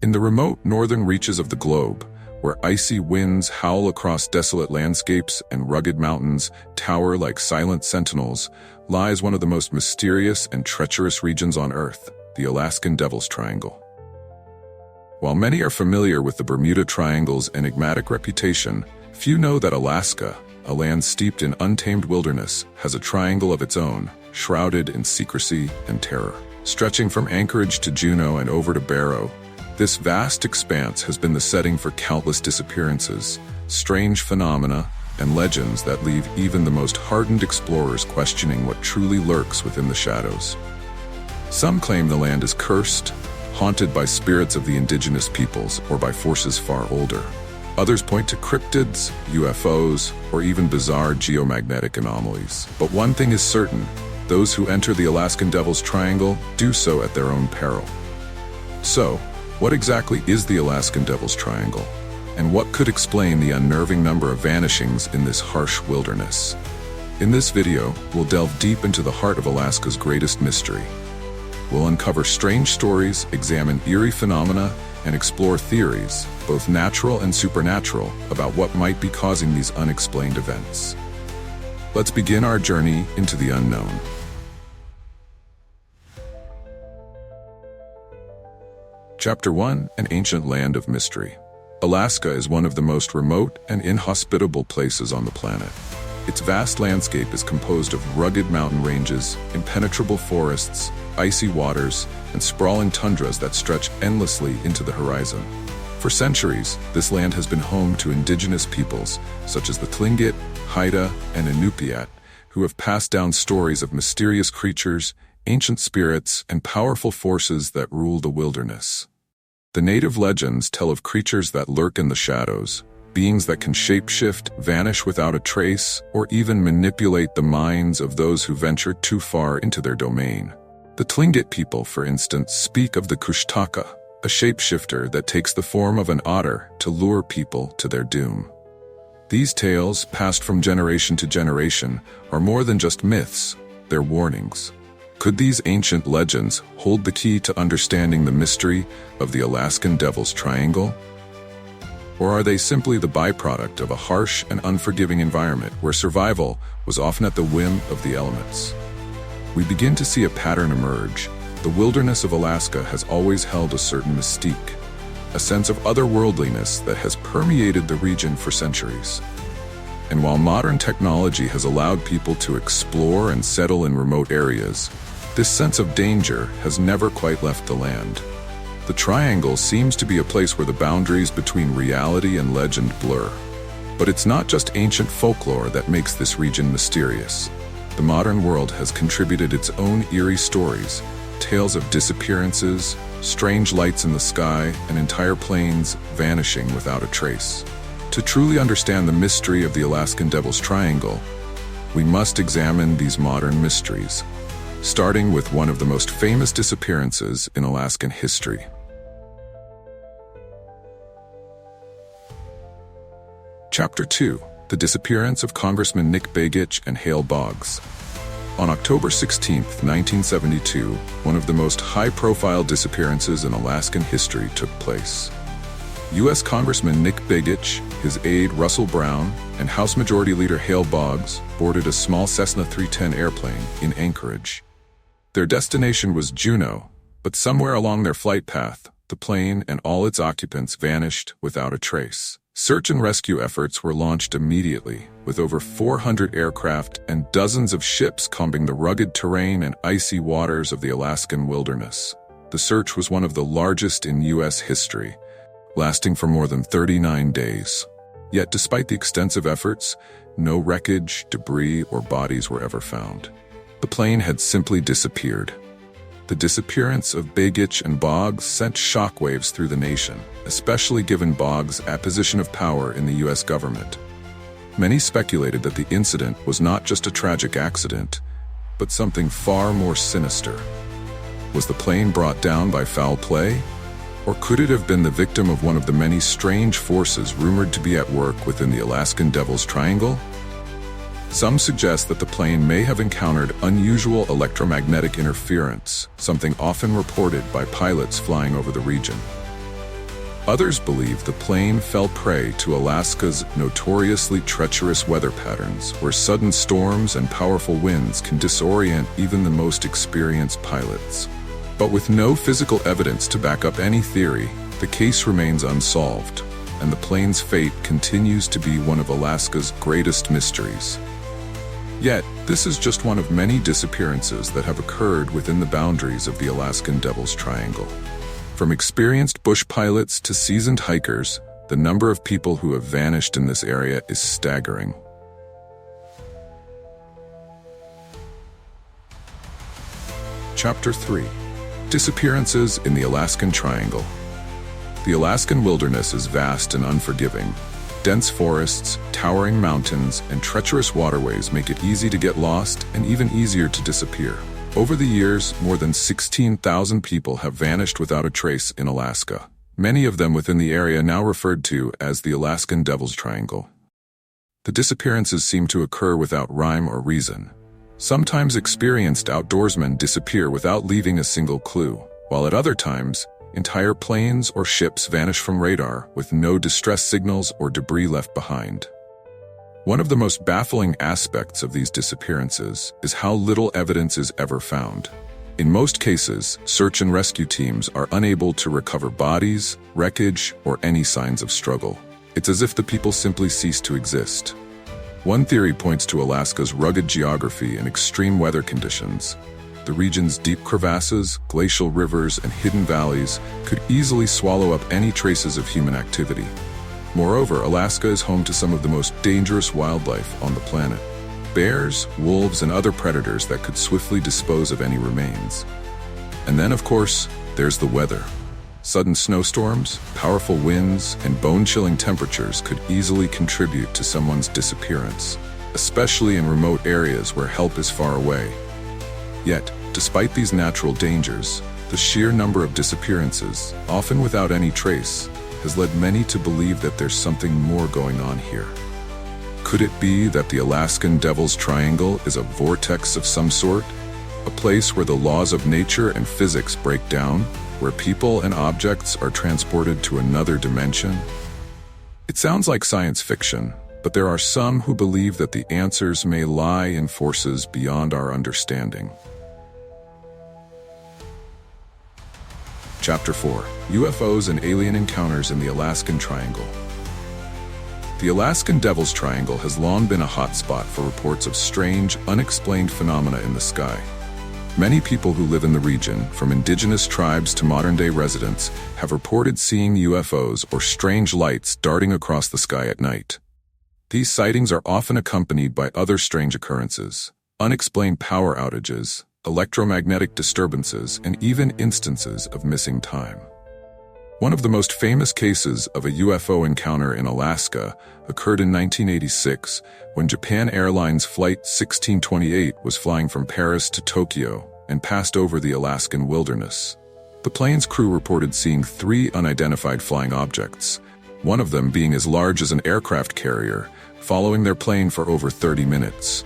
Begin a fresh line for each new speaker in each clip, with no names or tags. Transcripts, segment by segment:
In the remote northern reaches of the globe, where icy winds howl across desolate landscapes and rugged mountains tower like silent sentinels, lies one of the most mysterious and treacherous regions on Earth, the Alaskan Devil's Triangle. While many are familiar with the Bermuda Triangle's enigmatic reputation, few know that Alaska, a land steeped in untamed wilderness, has a triangle of its own, shrouded in secrecy and terror. Stretching from Anchorage to Juneau and over to Barrow, this vast expanse has been the setting for countless disappearances, strange phenomena, and legends that leave even the most hardened explorers questioning what truly lurks within the shadows. Some claim the land is cursed, haunted by spirits of the indigenous peoples or by forces far older. Others point to cryptids, UFOs, or even bizarre geomagnetic anomalies. But one thing is certain: those who enter the Alaskan Devil's Triangle do so at their own peril. So, what exactly is the Alaskan Devil's Triangle? And what could explain the unnerving number of vanishings in this harsh wilderness? In this video, we'll delve deep into the heart of Alaska's greatest mystery. We'll uncover strange stories, examine eerie phenomena, and explore theories, both natural and supernatural, about what might be causing these unexplained events. Let's begin our journey into the unknown. Chapter 1: An Ancient Land of Mystery. Alaska is one of the most remote and inhospitable places on the planet. Its vast landscape is composed of rugged mountain ranges, impenetrable forests, icy waters, and sprawling tundras that stretch endlessly into the horizon. For centuries, this land has been home to indigenous peoples, such as the Tlingit, Haida, and Inupiat, who have passed down stories of mysterious creatures, ancient spirits, and powerful forces that rule the wilderness. The native legends tell of creatures that lurk in the shadows, beings that can shapeshift, vanish without a trace, or even manipulate the minds of those who venture too far into their domain. The Tlingit people, for instance, speak of the Kushtaka, a shapeshifter that takes the form of an otter to lure people to their doom. These tales, passed from generation to generation, are more than just myths, they're warnings. Could these ancient legends hold the key to understanding the mystery of the Alaskan Devil's Triangle? Or are they simply the byproduct of a harsh and unforgiving environment where survival was often at the whim of the elements? We begin to see a pattern emerge. The wilderness of Alaska has always held a certain mystique, a sense of otherworldliness that has permeated the region for centuries. And while modern technology has allowed people to explore and settle in remote areas, this sense of danger has never quite left the land. The Triangle seems to be a place where the boundaries between reality and legend blur. But it's not just ancient folklore that makes this region mysterious. The modern world has contributed its own eerie stories, tales of disappearances, strange lights in the sky, and entire plains vanishing without a trace. To truly understand the mystery of the Alaskan Devil's Triangle, we must examine these modern mysteries, starting with one of the most famous disappearances in Alaskan history. Chapter 2: The Disappearance of Congressman Bagit and Bogs. On October 16, 1972, one of the most high-profile disappearances in Alaskan history took place. U.S. Congressman Bagit, his aide Russell Brown, and House Majority Leader Bogs boarded a small Cessna 310 airplane in Anchorage. Their destination was Juneau, but somewhere along their flight path, the plane and all its occupants vanished without a trace. Search and rescue efforts were launched immediately, with over 400 aircraft and dozens of ships combing the rugged terrain and icy waters of the Alaskan wilderness. The search was one of the largest in U.S. history, lasting for more than 39 days. Yet despite the extensive efforts, no wreckage, debris, or bodies were ever found. The plane had simply disappeared. The disappearance of Bagit and Bogs sent shockwaves through the nation, especially given Bogs' position of power in the U.S. government. Many speculated that the incident was not just a tragic accident, but something far more sinister. Was the plane brought down by foul play? Or could it have been the victim of one of the many strange forces rumored to be at work within the Alaskan Devil's Triangle? Some suggest that the plane may have encountered unusual electromagnetic interference, something often reported by pilots flying over the region. Others believe the plane fell prey to Alaska's notoriously treacherous weather patterns, where sudden storms and powerful winds can disorient even the most experienced pilots. But with no physical evidence to back up any theory, the case remains unsolved, and the plane's fate continues to be one of Alaska's greatest mysteries. Yet, this is just one of many disappearances that have occurred within the boundaries of the Alaskan Devil's Triangle. From experienced bush pilots to seasoned hikers, the number of people who have vanished in this area is staggering. Chapter 3: Disappearances in the Alaskan Triangle. The Alaskan wilderness is vast and unforgiving. Dense forests, towering mountains, and treacherous waterways make it easy to get lost and even easier to disappear. Over the years, more than 16,000 people have vanished without a trace in Alaska, many of them within the area now referred to as the Alaskan Devil's Triangle. The disappearances seem to occur without rhyme or reason. Sometimes experienced outdoorsmen disappear without leaving a single clue, while at other times, entire planes or ships vanish from radar with no distress signals or debris left behind. One of the most baffling aspects of these disappearances is how little evidence is ever found. In most cases, search and rescue teams are unable to recover bodies, wreckage, or any signs of struggle. It's as if the people simply cease to exist. One theory points to Alaska's rugged geography and extreme weather conditions. The region's deep crevasses, glacial rivers, and hidden valleys could easily swallow up any traces of human activity. Moreover, Alaska is home to some of the most dangerous wildlife on the planet. Bears, wolves, and other predators that could swiftly dispose of any remains. And then, of course, there's the weather. Sudden snowstorms, powerful winds, and bone-chilling temperatures could easily contribute to someone's disappearance, especially in remote areas where help is far away. Yet, despite these natural dangers, the sheer number of disappearances, often without any trace, has led many to believe that there's something more going on here. Could it be that the Alaskan Devil's Triangle is a vortex of some sort? A place where the laws of nature and physics break down, where people and objects are transported to another dimension? It sounds like science fiction, but there are some who believe that the answers may lie in forces beyond our understanding. Chapter 4: UFOs and Alien Encounters in the Alaskan Triangle. The Alaskan Devil's Triangle has long been a hotspot for reports of strange, unexplained phenomena in the sky. Many people who live in the region, from indigenous tribes to modern-day residents, have reported seeing UFOs or strange lights darting across the sky at night. These sightings are often accompanied by other strange occurrences: unexplained power outages, electromagnetic disturbances, and even instances of missing time. One of the most famous cases of a UFO encounter in Alaska occurred in 1986 when Japan Airlines Flight 1628 was flying from Paris to Tokyo and passed over the Alaskan wilderness. The plane's crew reported seeing 3 unidentified flying objects, one of them being as large as an aircraft carrier, following their plane for over 30 minutes.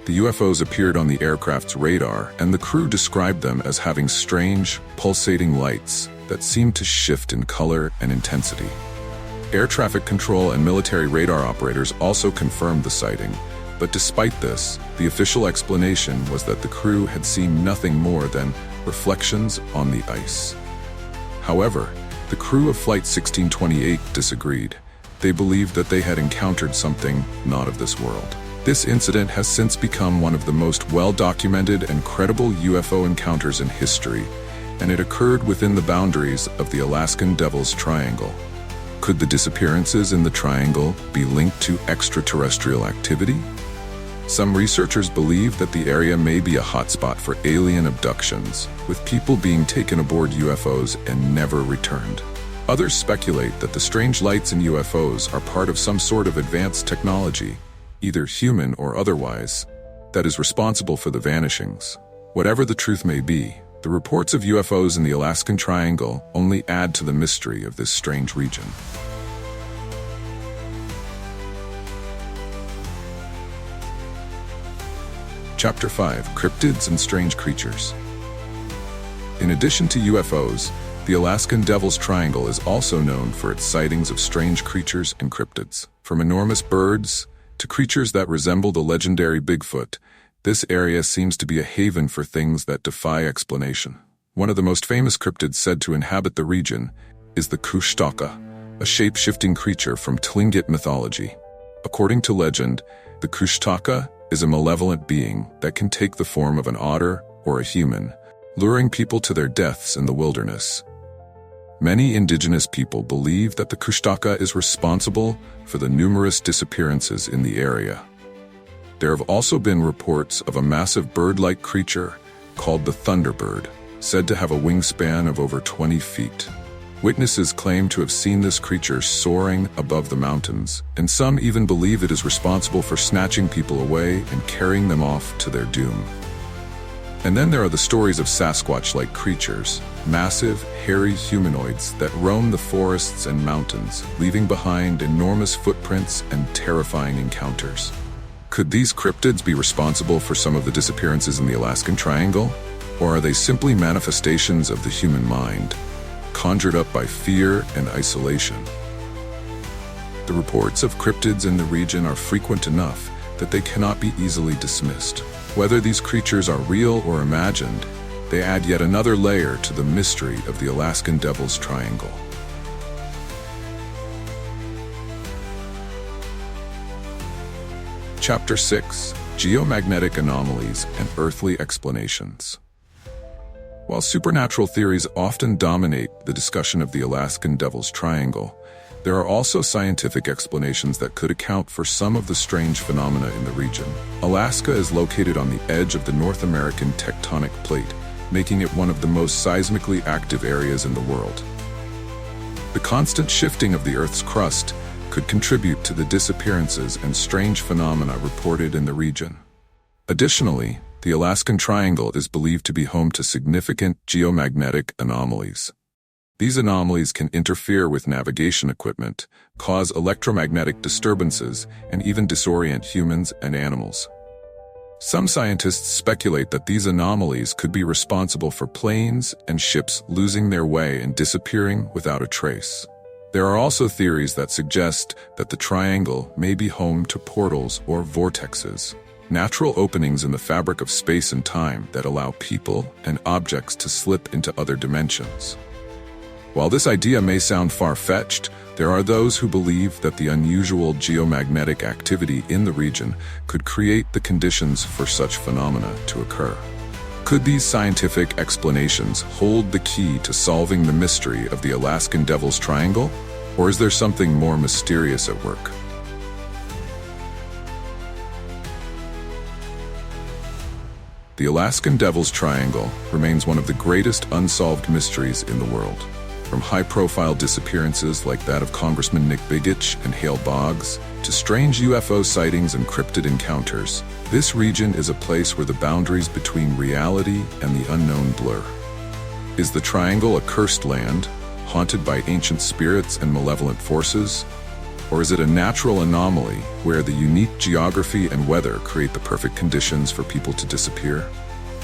The UFOs appeared on the aircraft's radar, and the crew described them as having strange, pulsating lights that seemed to shift in color and intensity. Air traffic control and military radar operators also confirmed the sighting, but despite this, the official explanation was that the crew had seen nothing more than reflections on the ice. However, the crew of Flight 1628 disagreed. They believed that they had encountered something not of this world. This incident has since become one of the most well-documented and credible UFO encounters in history, and it occurred within the boundaries of the Alaskan Devil's Triangle. Could the disappearances in the triangle be linked to extraterrestrial activity? Some researchers believe that the area may be a hotspot for alien abductions, with people being taken aboard UFOs and never returned. Others speculate that the strange lights in UFOs are part of some sort of advanced technology, either human or otherwise, that is responsible for the vanishings. Whatever the truth may be, the reports of UFOs in the Alaskan Triangle only add to the mystery of this strange region. Chapter 5: Cryptids and Strange Creatures. In addition to UFOs, The Alaskan Devil's Triangle is also known for its sightings of strange creatures and cryptids. From enormous birds to creatures that resemble the legendary Bigfoot, this area seems to be a haven for things that defy explanation. One of the most famous cryptids said to inhabit the region is the Kushtaka, a shape-shifting creature from Tlingit mythology. According to legend, the Kushtaka is a malevolent being that can take the form of an otter or a human, luring people to their deaths in the wilderness. Many indigenous people believe that the Kushtaka is responsible for the numerous disappearances in the area. There have also been reports of a massive bird-like creature called the Thunderbird, said to have a wingspan of over 20 feet. Witnesses claim to have seen this creature soaring above the mountains, and some even believe it is responsible for snatching people away and carrying them off to their doom. And then there are the stories of Sasquatch-like creatures, massive, hairy humanoids that roam the forests and mountains, leaving behind enormous footprints and terrifying encounters. Could these cryptids be responsible for some of the disappearances in the Alaskan Triangle? Or are they simply manifestations of the human mind, conjured up by fear and isolation? The reports of cryptids in the region are frequent enough that they cannot be easily dismissed. Whether these creatures are real or imagined, they add yet another layer to the mystery of the Alaskan Devil's Triangle. Chapter 6: Geomagnetic Anomalies and Earthly Explanations. While supernatural theories often dominate the discussion of the Alaskan Devil's Triangle, there are also scientific explanations that could account for some of the strange phenomena in the region. Alaska is located on the edge of the North American tectonic plate, making it one of the most seismically active areas in the world. The constant shifting of the Earth's crust could contribute to the disappearances and strange phenomena reported in the region. Additionally, the Alaskan Triangle is believed to be home to significant geomagnetic anomalies. These anomalies can interfere with navigation equipment, cause electromagnetic disturbances, and even disorient humans and animals. Some scientists speculate that these anomalies could be responsible for planes and ships losing their way and disappearing without a trace. There are also theories that suggest that the triangle may be home to portals or vortexes, natural openings in the fabric of space and time that allow people and objects to slip into other dimensions. While this idea may sound far-fetched, there are those who believe that the unusual geomagnetic activity in the region could create the conditions for such phenomena to occur. Could these scientific explanations hold the key to solving the mystery of the Alaskan Devil's Triangle? Or is there something more mysterious at work? The Alaskan Devil's Triangle remains one of the greatest unsolved mysteries in the world. From high-profile disappearances like that of Congressman Bagit and Bogs, to strange UFO sightings and cryptid encounters, this region is a place where the boundaries between reality and the unknown blur. Is the Triangle a cursed land, haunted by ancient spirits and malevolent forces? Or is it a natural anomaly where the unique geography and weather create the perfect conditions for people to disappear?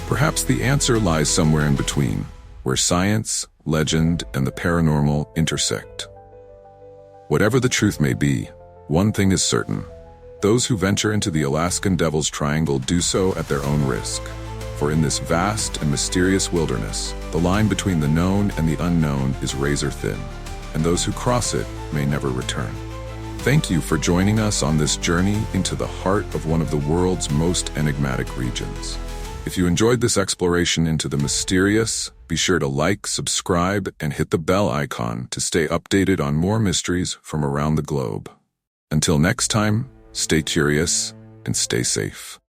Perhaps the answer lies somewhere in between, where science, legend, and the paranormal intersect. Whatever the truth may be, one thing is certain: those who venture into the Alaskan Devil's Triangle do so at their own risk. For in this vast and mysterious wilderness, the line between the known and the unknown is razor thin, and those who cross it may never return. Thank you for joining us on this journey into the heart of one of the world's most enigmatic regions. If you enjoyed this exploration into the mysterious, be sure to like, subscribe, and hit the bell icon to stay updated on more mysteries from around the globe. Until next time, stay curious and stay safe.